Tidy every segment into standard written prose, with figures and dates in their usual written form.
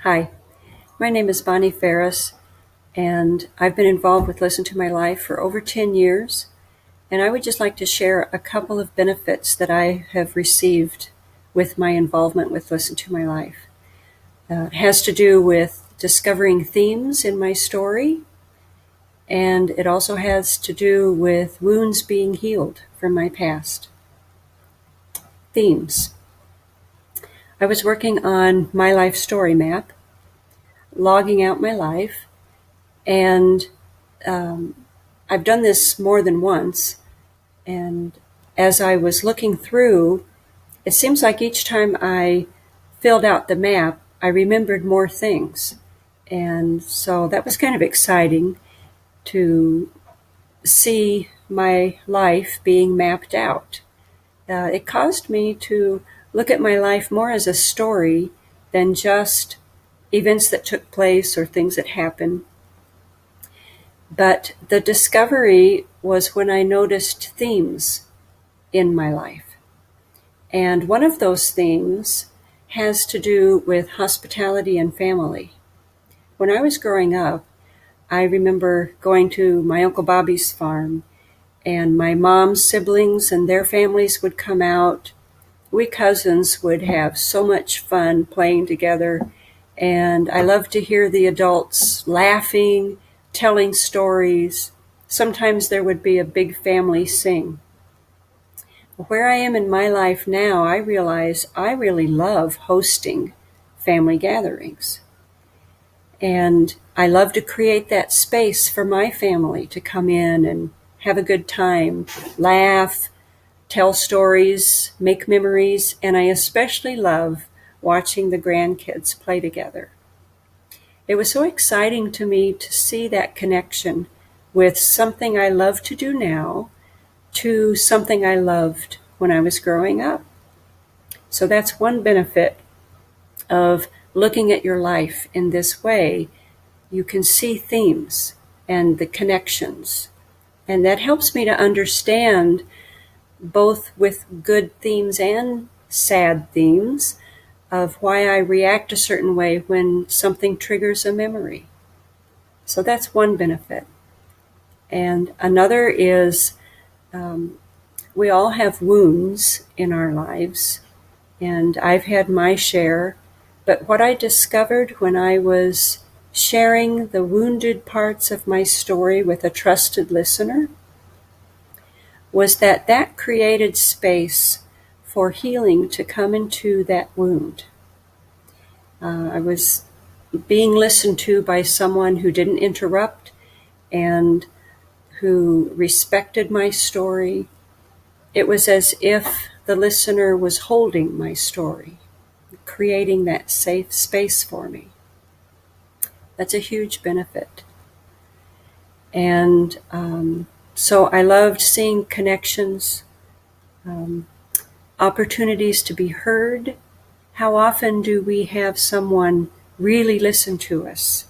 Hi, my name is Bonnie Ferris, and I've been involved with Listen to My Life for over 10 years. And I would just like to share a couple of benefits that I have received with my involvement with Listen to My Life. It has to do with discovering themes in my story, and it also has to do with wounds being healed from my past. Themes. I was working on my life story map, logging out my life, and I've done this more than once. And as I was looking through, it seems like each time I filled out the map, I remembered more things. And so that was kind of exciting to see my life being mapped out. It caused me to look at my life more as a story than just events that took place or things that happened. But the discovery was when I noticed themes in my life. And one of those themes has to do with hospitality and family. When I was growing up, I remember going to my Uncle Bobby's farm, and my mom's siblings and their families would come out. We cousins would have so much fun playing together, and I loved to hear the adults laughing, telling stories. Sometimes there would be a big family sing. Where I am in my life now, I realize I really love hosting family gatherings. And I love to create that space for my family to come in and have a good time, laugh, tell stories, make memories, and I especially love watching the grandkids play together. It was so exciting to me to see that connection with something I love to do now to something I loved when I was growing up. So that's one benefit of looking at your life in this way. You can see themes and the connections. And that helps me to understand, both with good themes and sad themes, of why I react a certain way when something triggers a memory. So that's one benefit. And another is we all have wounds in our lives, and I've had my share. But what I discovered when I was sharing the wounded parts of my story with a trusted listener was that that created space for healing to come into that wound. I was being listened to by someone who didn't interrupt and who respected my story. It was as if the listener was holding my story, creating that safe space for me. That's a huge benefit. And so I loved seeing connections, opportunities to be heard. How often do we have someone really listen to us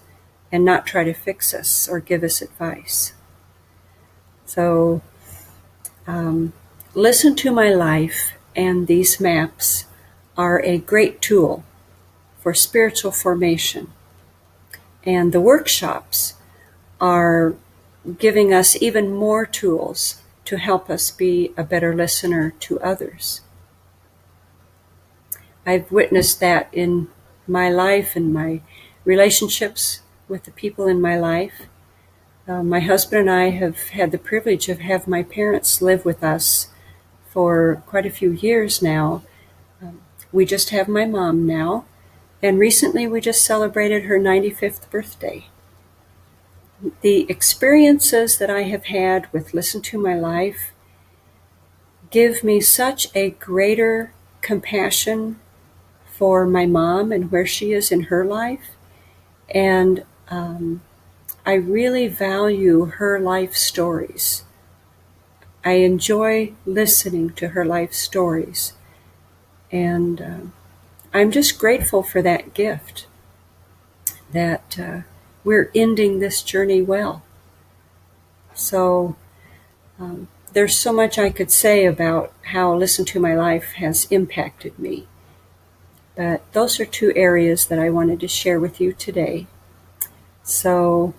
and not try to fix us or give us advice? So Listen to My Life and these maps are a great tool for spiritual formation. And the workshops are giving us even more tools to help us be a better listener to others. I've witnessed that in my life and my relationships with the people in my life. My husband and I have had the privilege of having my parents live with us for quite a few years now. We just have my mom now, and recently we just celebrated her 95th birthday. The experiences that I have had with Listen to My Life give me such a greater compassion for my mom and where she is in her life. And I really value her life stories. I enjoy listening to her life stories. And I'm just grateful for that gift, that we're ending this journey well. So there's so much I could say about how Listen to My Life has impacted me. But those are two areas that I wanted to share with you today. So,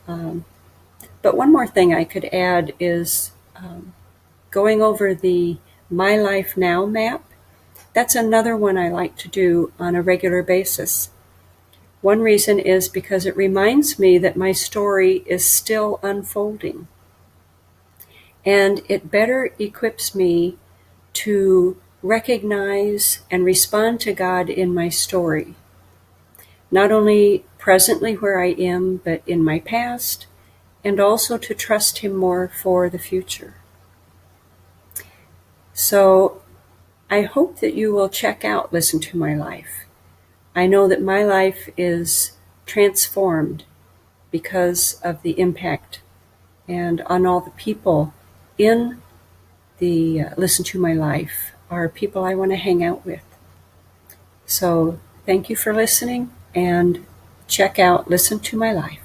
but one more thing I could add is going over the My Life Now map. That's another one I like to do on a regular basis. One reason is because it reminds me that my story is still unfolding. And it better equips me to recognize and respond to God in my story. Not only presently where I am, but in my past, and also to trust Him more for the future. So I hope that you will check out Listen to My Life. I know that my life is transformed because of the impact and on all the people in the Listen to My Life are people I want to hang out with. So thank you for listening, and check out Listen to My Life.